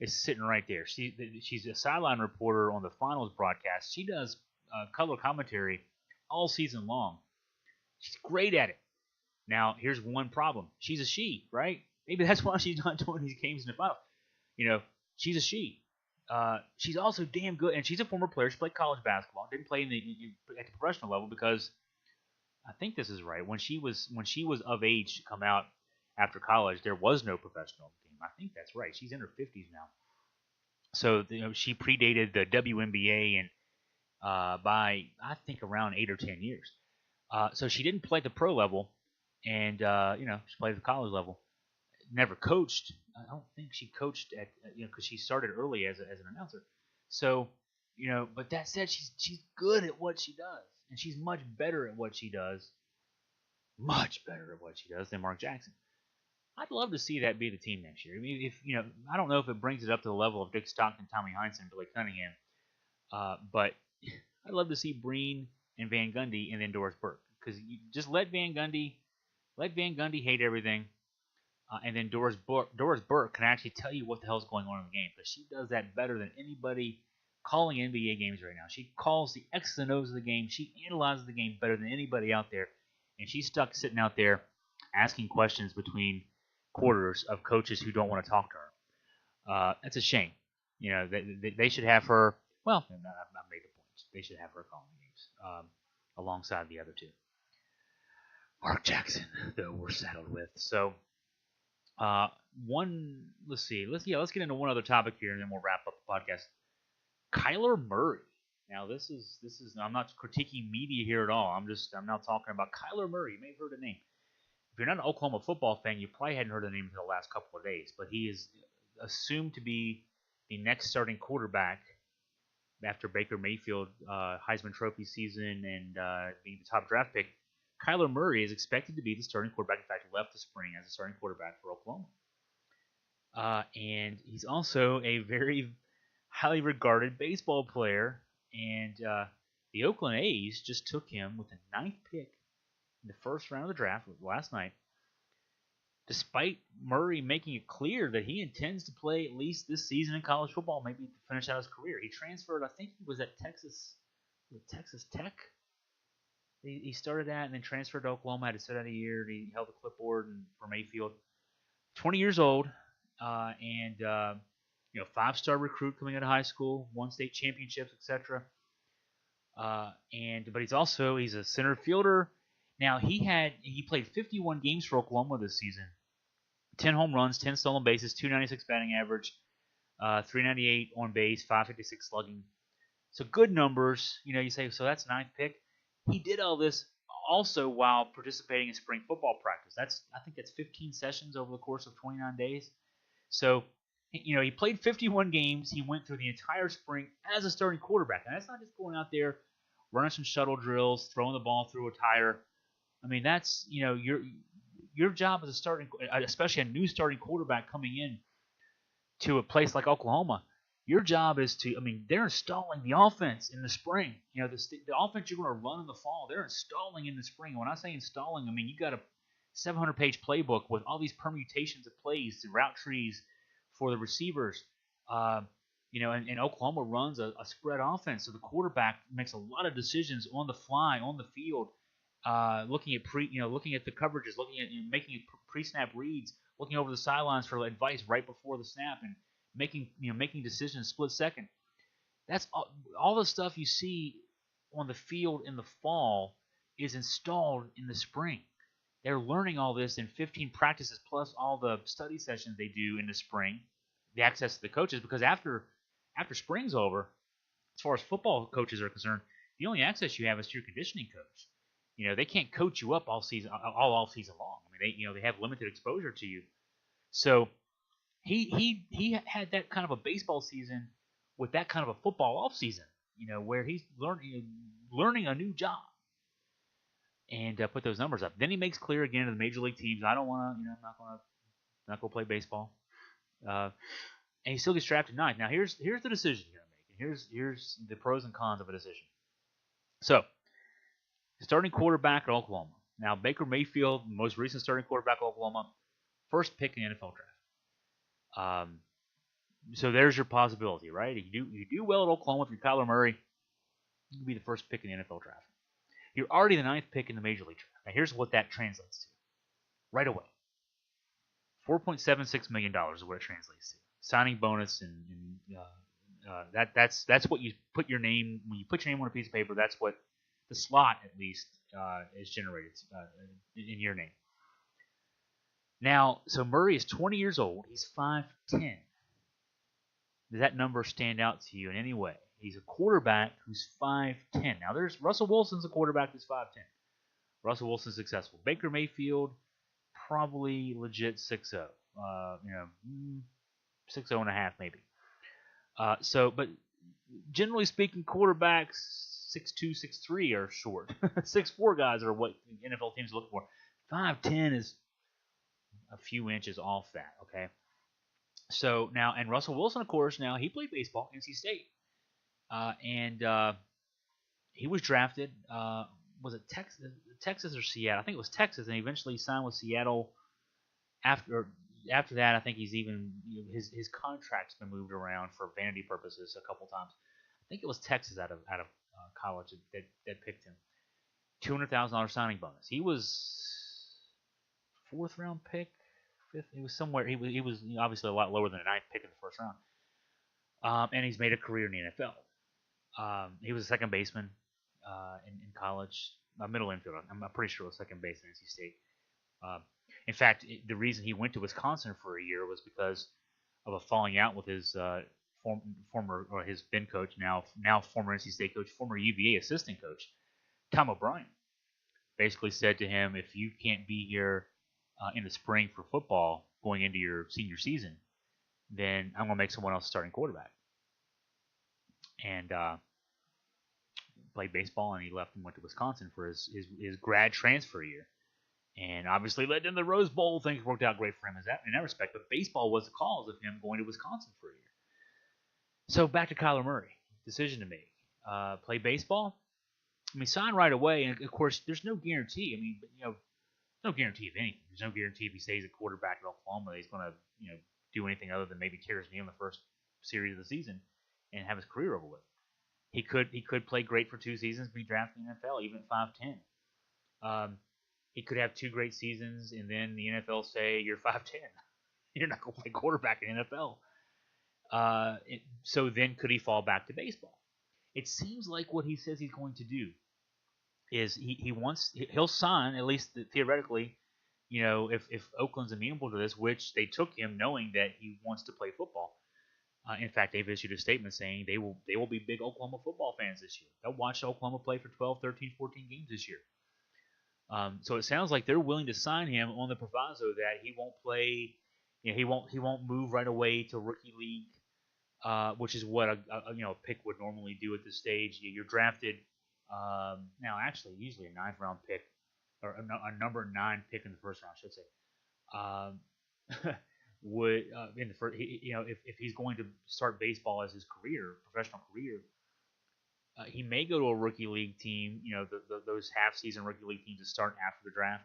Speaker 2: is sitting right there. She's a sideline reporter on the finals broadcast. She does color commentary all season long. She's great at it. Now, here's one problem. She's a she, right? Maybe that's why she's not doing these games in the final. She's a she. She's also damn good, and she's a former player. She played college basketball. Didn't play at the professional level because I think this is right. When she was of age to come out after college, there was no professional team. I think that's right. She's in her 50s now. So she predated the WNBA and by I think around 8 or 10 years. So she didn't play at the pro level, and she played at the college level. Never coached. I don't think she coached at because she started early as an announcer. So but that said, she's good at what she does, and she's much better at what she does. Much better at what she does than Mark Jackson. I'd love to see that be the team next year. I mean, if I don't know if it brings it up to the level of Dick Stockton, Tommy Heinsohn, Billy Cunningham, but I'd love to see Breen and Van Gundy and then Doris Burke, because you just let Van Gundy hate everything, and then Doris Burke can actually tell you what the hell's going on in the game, because she does that better than anybody calling NBA games right now. She calls the X's and O's of the game. She analyzes the game better than anybody out there, and she's stuck sitting out there asking questions between quarters of coaches who don't want to talk to her. That's a shame. They should have her. Well, I've made the point. They should have her calling games alongside the other two. Mark Jackson, though, we're saddled with. So, let's get into one other topic here, and then we'll wrap up the podcast. Kyler Murray. Now, this is I'm not critiquing media here at all. I'm now talking about Kyler Murray. You may have heard the name. If you're not an Oklahoma football fan, you probably hadn't heard the name until the last couple of days. But he is assumed to be the next starting quarterback after Baker Mayfield Heisman Trophy season and being the top draft pick. Kyler Murray is expected to be the starting quarterback. In fact, he left the spring as a starting quarterback for Oklahoma. And he's also a very highly regarded baseball player. And the Oakland A's just took him with the 9th pick in the first round of the draft last night, despite Murray making it clear that he intends to play at least this season in college football, maybe to finish out his career. He transferred, I think he was at Texas Tech. He started that and then transferred to Oklahoma, had to sit out a year. He held the clipboard for Mayfield. 20 years old, and 5-star recruit coming out of high school, won state championships, etc. But he's a center fielder. Now, he played 51 games for Oklahoma this season. 10 home runs, 10 stolen bases, 296 batting average, 398 on base, 556 slugging. So good numbers. You say, so that's 9th pick. He did all this also while participating in spring football practice. I think that's 15 sessions over the course of 29 days. So, he played 51 games. He went through the entire spring as a starting quarterback. And that's not just going out there, running some shuttle drills, throwing the ball through a tire. I mean, that's, your job as a starting, especially a new starting quarterback coming in to a place like Oklahoma. Your job is they're installing the offense in the spring. The offense you're going to run in the fall, they're installing in the spring. When I say installing, you got a 700-page playbook with all these permutations of plays, the route trees for the receivers. And Oklahoma runs a spread offense, so the quarterback makes a lot of decisions on the fly, on the field, looking at looking at the coverages, looking at making pre-snap reads, looking over the sidelines for advice right before the snap, and making decisions split second. That's all the stuff you see on the field in the fall is installed in the spring. They're learning all this in 15 practices plus all the study sessions they do in the spring, the access to the coaches, because after spring's over, as far as football coaches are concerned, the only access you have is to your conditioning coach. They can't coach you up all off season long. I mean, they have limited exposure to you. So he had that kind of a baseball season with that kind of a football off season. Where he's learning a new job and put those numbers up. Then he makes clear again to the major league teams, I don't want to, I'm not going to play baseball. And he still gets drafted ninth. Now here's the decision you're going to make. And here's the pros and cons of a decision. So, starting quarterback at Oklahoma. Now Baker Mayfield, most recent starting quarterback at Oklahoma, first pick in the NFL draft. So there's your possibility, right? You do well at Oklahoma if you're Kyler Murray, you can be the first pick in the NFL draft. You're already the ninth pick in the Major League draft. Now here's what that translates to. Right away. $4.76 million is what it translates to. Signing bonus and that's what you put your name when you put your name on a piece of paper. That's what the slot at least is generated in your name. Now, so Murray is 20 years old. He's 5'10". Does that number stand out to you in any way? He's a quarterback who's 5'10". Now, there's Russell Wilson's a quarterback who's 5'10". Russell Wilson's successful. Baker Mayfield, probably legit 6'0". 6'0 and a half maybe. But generally speaking, quarterbacks 6'2", 6'3" are short. 6'4" guys are what NFL teams look for. 5'10" is a few inches off that, okay? So now, and Russell Wilson, of course, now he played baseball at NC State. He was drafted, was it Texas or Seattle? I think it was Texas, and he eventually signed with Seattle. After that, I think he's even his contract's been moved around for vanity purposes a couple times. I think it was Texas out of college that picked him. $200,000 signing bonus. He was fourth round pick, fifth. He was somewhere. He was obviously a lot lower than a ninth pick in the first round. And he's made a career in the NFL. He was a second baseman in college, middle infielder. I'm pretty sure it was second base at NC State. In fact, the reason he went to Wisconsin for a year was because of a falling out with his former or his Ben coach, now former NC State coach, former UVA assistant coach, Tom O'Brien. Basically said to him, if you can't be here in the spring for football going into your senior season, then I'm going to make someone else starting quarterback. And played baseball, and he left and went to Wisconsin for his grad transfer year. And obviously led in the Rose Bowl. Things worked out great for him in that respect. But baseball was the cause of him going to Wisconsin for a year. So back to Kyler Murray. Decision to make. Play baseball? I mean, sign right away. And, of course, there's no guarantee. I mean, no guarantee of anything. There's no guarantee if he stays a quarterback at Oklahoma that he's going to, do anything other than maybe tear his knee in the first series of the season and have his career over with. He could play great for 2 seasons, be drafted in the NFL, even at 5'10". He could have 2 great seasons, and then the NFL say, you're 5'10". You're not going to play quarterback in the NFL. So then could he fall back to baseball? It seems like what he says he's going to do is he'll sign, at least theoretically, if Oakland's amenable to this, which they took him knowing that he wants to play football. In fact, they've issued a statement saying they will be big Oklahoma football fans this year. They'll watch Oklahoma play for 12, 13, 14 games this year. So it sounds like they're willing to sign him on the proviso that he won't play. He won't move right away to rookie league, which is what a pick would normally do at this stage. You're drafted now, actually, usually a 9th round pick or a number 9 pick in the first round, I should say. Would in the first, if he's going to start baseball as his professional career. He may go to a rookie league team, those half-season rookie league teams that start after the draft.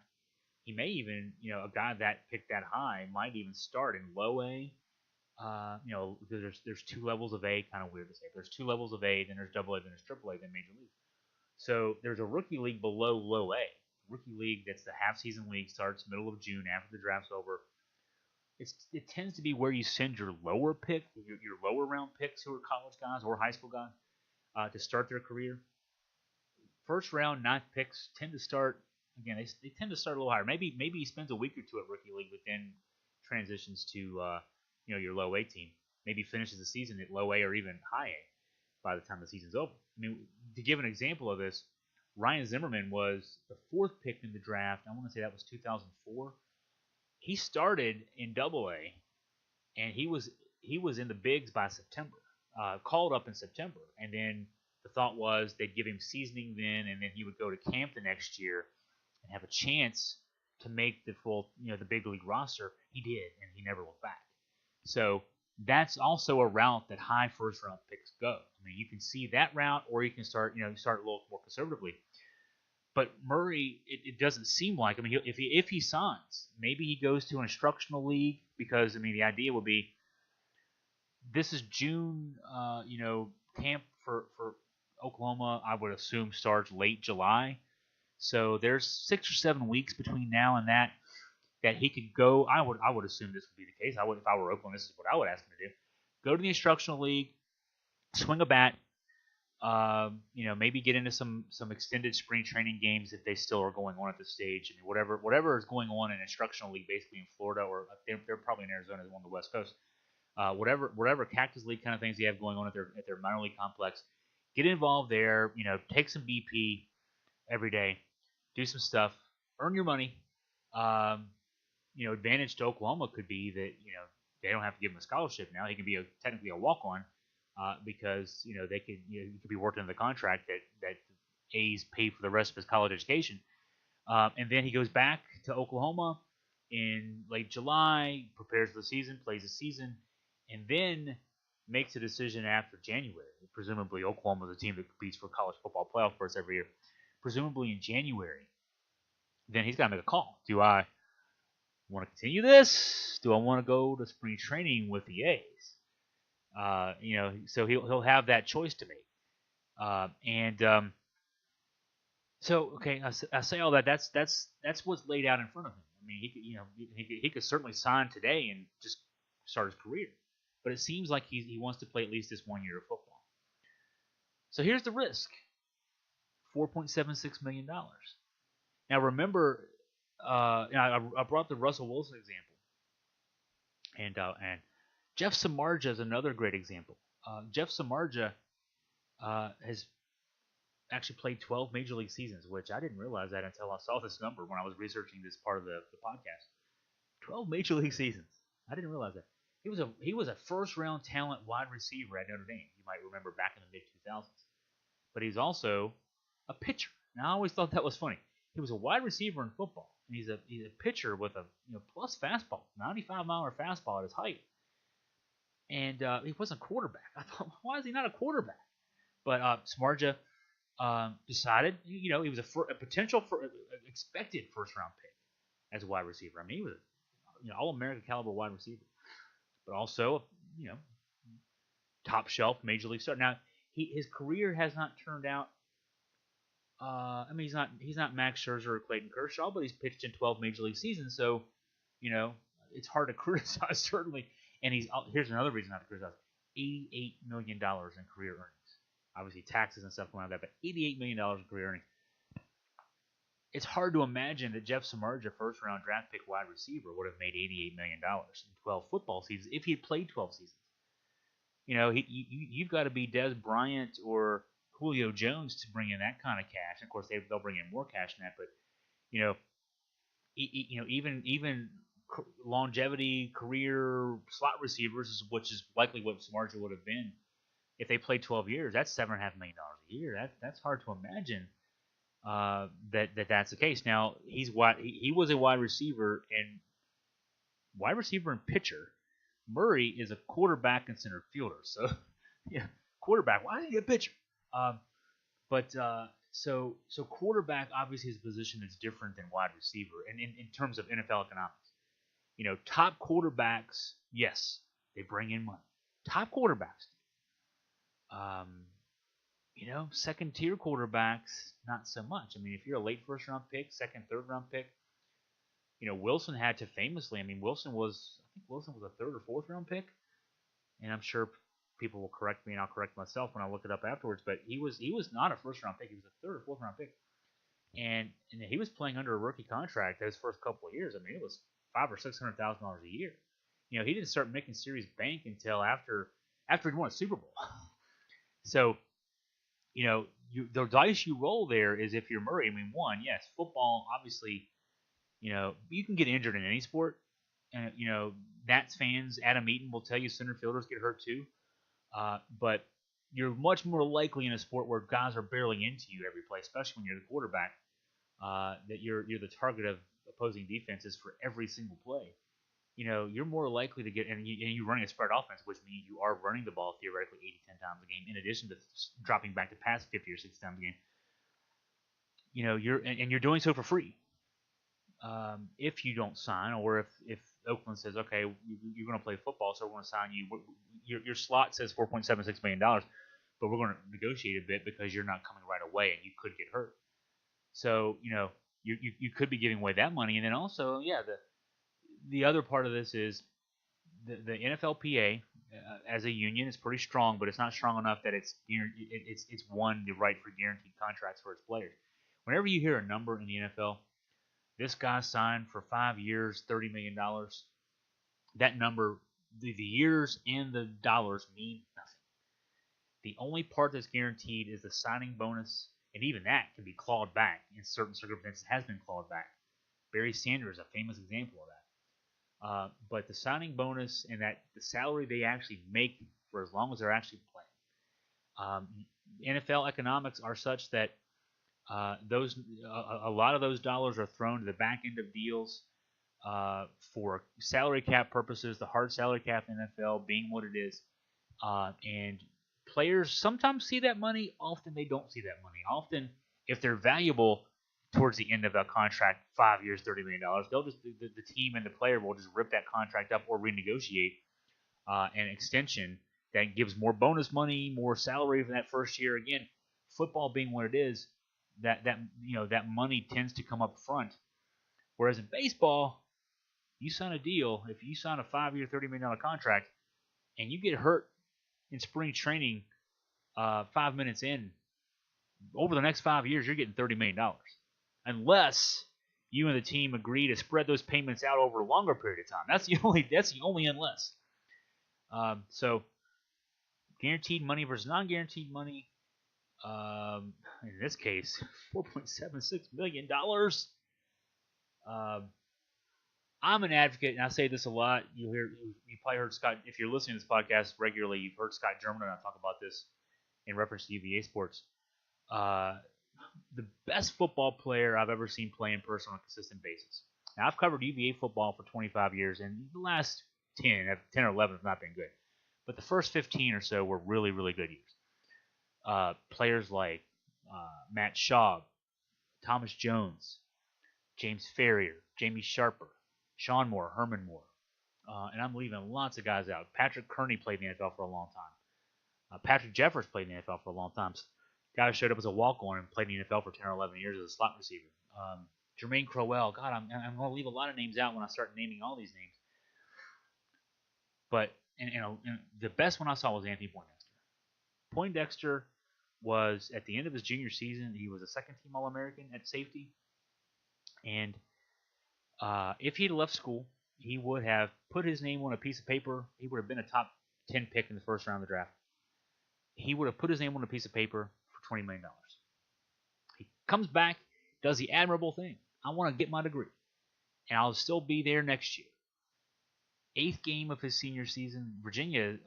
Speaker 2: He may even, a guy that picked that high might even start in low A. There's 2 levels of A, kind of weird to say. There's 2 levels of A, then there's double A, then there's triple A, then major league. So there's a rookie league below low A. rookie league, that's the half-season league, starts middle of June after the draft's over. It tends to be where you send your lower pick, your lower round picks who are college guys or high school guys to start their career. First round, ninth picks tend to start again. They tend to start a little higher. Maybe he spends a week or two at rookie league, but then transitions to your low A team. Maybe finishes the season at low A or even high A by the time the season's over. I mean, to give an example of this, Ryan Zimmerman was the fourth pick in the draft. I want to say that was 2004. He started in Double A, and he was in the bigs by September. Called up in September, and then the thought was they'd give him seasoning then, and then he would go to camp the next year and have a chance to make the full, the big league roster. He did, and he never looked back. So that's also a route that high first round picks go. I mean, you can see that route, or you can start a little more conservatively. But Murray, it doesn't seem like. I mean, if he signs, maybe he goes to an instructional league, because the idea would be this is June. Camp for Oklahoma, I would assume, starts late July. So there's 6 or 7 weeks between now and that he could go. I would assume this would be the case. If I were Oakland, this is what I would ask him to do: go to the instructional league, swing a bat. Maybe get into some extended spring training games if they still are going on at this stage. And whatever is going on in instructional league, basically in Florida, or they're probably in Arizona, on the West Coast. Whatever Cactus League kind of things they have going on at their minor league complex, get involved there. Take some BP every day, do some stuff, earn your money. Advantage to Oklahoma could be that they don't have to give him a scholarship now. He can be technically a walk-on because they could he could be working in the contract that A's pay for the rest of his college education, and then he goes back to Oklahoma in late July, prepares for the season, plays the season, and then makes a decision after January. Presumably, Oklahoma is a team that competes for college football playoff berths every year. Presumably in January, then he's got to make a call. Do I want to continue this? Do I want to go to spring training with the A's? So he'll have that choice to make. So okay, I say all that. That's what's laid out in front of him. I mean, he could certainly sign today and just start his career, but it seems like he wants to play at least this 1 year of football. So here's the risk: $4.76 million. Now remember, I brought the Russell Wilson example, and Jeff Samardzija is another great example. Jeff Samardzija has actually played 12 Major League seasons, which I didn't realize that until I saw this number when I was researching this part of the podcast. 12 Major League seasons. I didn't realize that. He was a first-round talent wide receiver at Notre Dame. You might remember back in the mid-2000s. But he's also a pitcher. Now, I always thought that was funny. He was a wide receiver in football, and he's a pitcher with a plus fastball, 95-mile-an-hour fastball at his height. And he wasn't a quarterback. I thought, why is he not a quarterback? But Samardzija decided, he was a potential for expected first-round pick as a wide receiver. I mean, he was all-American caliber wide receiver, but also top shelf Major League star. Now his career has not turned out. He's not Max Scherzer or Clayton Kershaw, but he's pitched in 12 Major League seasons, so it's hard to criticize certainly. And here's another reason not to criticize: $88 million in career earnings. Obviously, taxes and stuff going on that, but $88 million in career earnings. It's hard to imagine that Jeff Samardzija, first-round draft pick wide receiver, would have made $88 million in 12 football seasons if he had played 12 seasons. You've got to be Des Bryant or Julio Jones to bring in that kind of cash. And of course, they'll bring in more cash than that, but even longevity career slot receivers, which is likely what Samardzija would have been if they played 12 years. That's $7.5 million a year. That's hard to imagine that's the case. Now he was a wide receiver and pitcher. Murray is a quarterback and center fielder. So yeah, quarterback. Why didn't he get a pitcher? So quarterback obviously is a position that's different than wide receiver, and in terms of NFL economics, top quarterbacks, yes, they bring in money. Top quarterbacks, second-tier quarterbacks, not so much. I mean, if you're a late first-round pick, second, third-round pick, Wilson had to famously. I mean, I think Wilson was a third or fourth-round pick, and I'm sure people will correct me, and I'll correct myself when I look it up afterwards. But he was not a first-round pick. He was a third or fourth-round pick, and he was playing under a rookie contract those first couple of years. I mean, it was $500,000 or $600,000 a year. He didn't start making serious bank until after he won a Super Bowl. So, the dice you roll there is if you're Murray. I mean, one, yes, football, obviously, you can get injured in any sport. And, Nats fans, Adam Eaton will tell you center fielders get hurt too. But you're much more likely in a sport where guys are barreling into you every play, especially when you're the quarterback, that you're the target of opposing defenses for every single play. You're more likely to get, and you're running a spread offense, which means you are running the ball theoretically 8 to 10 times a game, in addition to dropping back to pass 50 or 60 times a game. You're doing so for free. If you don't sign, or if Oakland says, okay, you're going to play football, so we're going to sign you. Your slot says $4.76 million, but we're going to negotiate a bit because you're not coming right away, and you could get hurt. So you could be giving away that money, and then also, the other part of this is the NFLPA as a union is pretty strong, but it's not strong enough that it's won the right for guaranteed contracts for its players. Whenever you hear a number in the NFL, this guy signed for 5 years, $30 million. That number, the years and the dollars mean nothing. The only part that's guaranteed is the signing bonus, and even that can be clawed back in certain circumstances. Has been clawed back. Barry Sanders, a famous example of that. But the signing bonus and the salary they actually make for as long as they're actually playing. NFL economics are such that a lot of those dollars are thrown to the back end of deals for salary cap purposes. The hard salary cap in NFL being what it is, and players sometimes see that money. Often they don't see that money. Often, if they're valuable towards the end of the contract, 5 years, $30 million, they'll just the team and the player will just rip that contract up or renegotiate an extension that gives more bonus money, more salary for that first year. Again, football being what it is, that money tends to come up front. Whereas in baseball, you sign a deal. If you sign a 5-year, $30 million contract, and you get hurt in spring training 5 minutes in, over the next 5 years, you're getting $30 million. Unless you and the team agree to spread those payments out over a longer period of time. That's the only unless. So guaranteed money versus non-guaranteed money. In this case, $4.76 million. I'm an advocate, and I say this a lot. You probably heard Scott. If you're listening to this podcast regularly, you've heard Scott German and I talk about this in reference to UVA sports. The best football player I've ever seen play in person on a consistent basis. Now, I've covered UVA football for 25 years, and the last 10 or 11 have not been good. But the first 15 or so were really, really good years. Players like Matt Schaub, Thomas Jones, James Ferrier, Jamie Sharper, Sean Moore, Herman Moore. And I'm leaving lots of guys out. Patrick Kearney played in the NFL for a long time. Patrick Jeffers played in the NFL for a long time. Guy showed up as a walk-on and played in the NFL for 10 or 11 years as a slot receiver. Jermaine Crowell. God, I'm going to leave a lot of names out when I start naming all these names. But and the best one I saw was Anthony Poindexter. Poindexter was, at the end of his junior season, he was a second-team All-American at safety. And if he'd left school, he would have put his name on a piece of paper. He would have been a top 10 pick in the first round of the draft. He would have put his name on a piece of paper for $20 million. He comes back, does the admirable thing. I want to get my degree, and I'll still be there next year. 8th game of his senior season, Virginia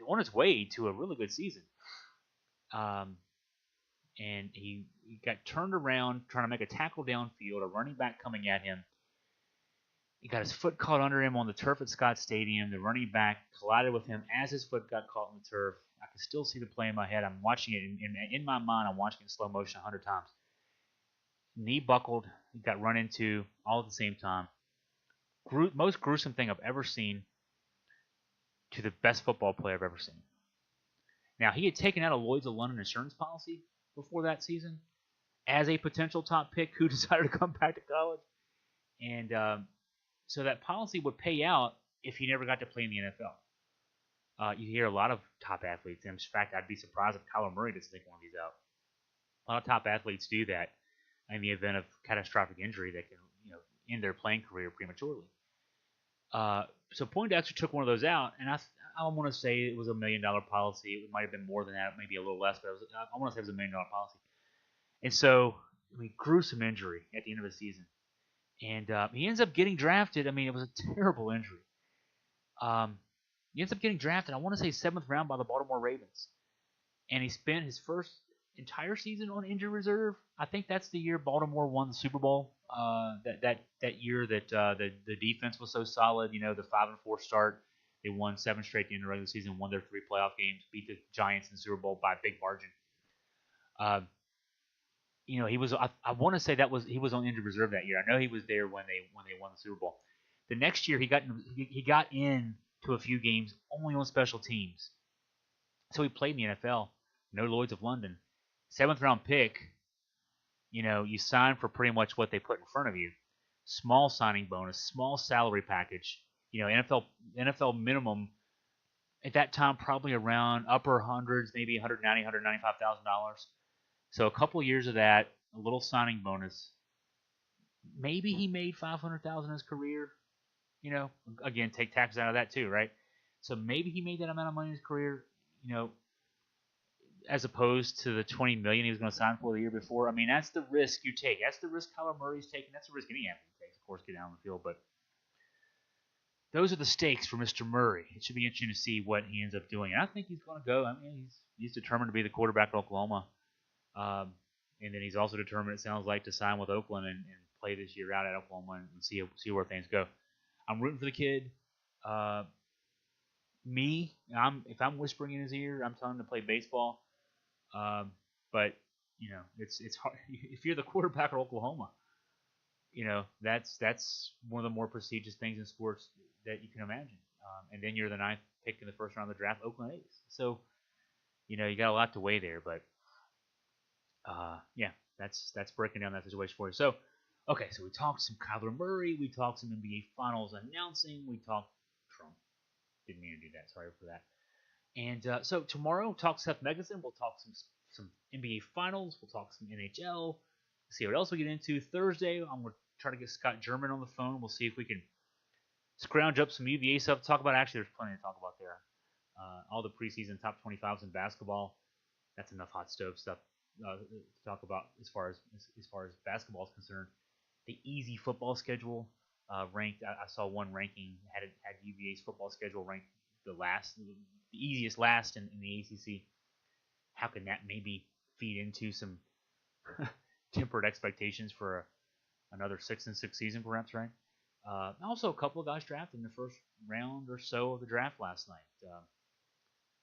Speaker 2: on its way to a really good season. And he got turned around trying to make a tackle downfield, a running back coming at him. He got his foot caught under him on the turf at Scott Stadium. The running back collided with him as his foot got caught in the turf. I can still see the play in my head. I'm watching it in my mind. I'm watching it in slow motion 100 times. Knee buckled. He got run into all at the same time. Most gruesome thing I've ever seen to the best football player I've ever seen. Now, he had taken out a Lloyd's of London insurance policy before that season as a potential top pick who decided to come back to college. And so that policy would pay out if he never got to play in the NFL. You hear a lot of top athletes. In fact, I'd be surprised if Kyler Murray doesn't take one of these out. A lot of top athletes do that in the event of catastrophic injury that can, end their playing career prematurely. So Poindexter took one of those out, and I want to say it was $1 million policy. It might have been more than that, maybe a little less, but I want to say it was $1 million policy. And so, gruesome injury at the end of the season. And he ends up getting drafted. It was a terrible injury. He ends up getting drafted, I want to say 7th round by the Baltimore Ravens. And he spent his first entire season on injury reserve. I think that's the year Baltimore won the Super Bowl. That year that the defense was so solid. The 5-4 start. They won 7 straight at the end of the regular season, won their 3 playoff games, beat the Giants in the Super Bowl by a big margin. He was. I want to say he was on injured reserve that year. I know he was there when they won the Super Bowl. The next year he got in to a few games only on special teams. So he played in the NFL. No Lloyd's of London. 7th round pick. You sign for pretty much what they put in front of you. Small signing bonus, small salary package. NFL minimum at that time probably around upper hundreds, maybe $190,000, $195,000. So a couple of years of that, a little signing bonus. Maybe he made $500,000 in his career. Again, take taxes out of that too, right? So maybe he made that amount of money in his career. As opposed to the $20 million he was going to sign for the year before. That's the risk you take. That's the risk Kyler Murray's taking. That's the risk any athlete takes, of course, get down the field. But those are the stakes for Mr. Murray. It should be interesting to see what he ends up doing. And I think he's going to go. He's determined to be the quarterback at Oklahoma. And then he's also determined, it sounds like, to sign with Oakland and play this year out at Oklahoma and see where things go. I'm rooting for the kid. If I'm whispering in his ear, I'm telling him to play baseball. But it's hard if you're the quarterback at Oklahoma. That's one of the more prestigious things in sports that you can imagine. And then you're the 9th pick in the first round of the draft, Oakland A's. So you got a lot to weigh there. But that's breaking down that situation for you. So okay, so we talked some Kyler Murray, we talked some NBA Finals announcing, we talked Trump. Didn't mean to do that. Sorry for that. And so tomorrow, we'll talk Seth Megginson. We'll talk some NBA Finals. We'll talk some NHL. See what else we get into. Thursday, I'm going to try to get Scott German on the phone. We'll see if we can scrounge up some UVA stuff to talk about. Actually, there's plenty to talk about there. All the preseason top 25s in basketball. That's enough hot stove stuff to talk about as far as basketball is concerned. The easy football schedule ranked. I saw one ranking had UVA's football schedule ranked the easiest last in the ACC. How can that maybe feed into some tempered expectations for another 6-6 season, perhaps, right? Also, a couple of guys drafted in the first round or so of the draft last night.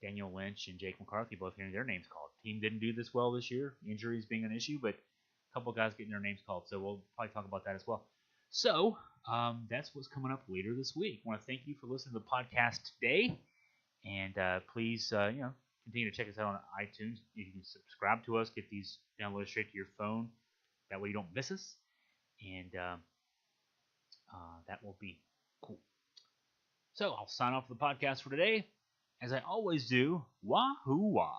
Speaker 2: Daniel Lynch and Jake McCarthy both getting their names called. Team didn't do this well this year, injuries being an issue, but a couple of guys getting their names called. So we'll probably talk about that as well. So that's what's coming up later this week. I want to thank you for listening to the podcast today. And please, continue to check us out on iTunes. You can subscribe to us, get these downloaded straight to your phone. That way you don't miss us. And that will be cool. So I'll sign off the podcast for today. As I always do, wahoo wah.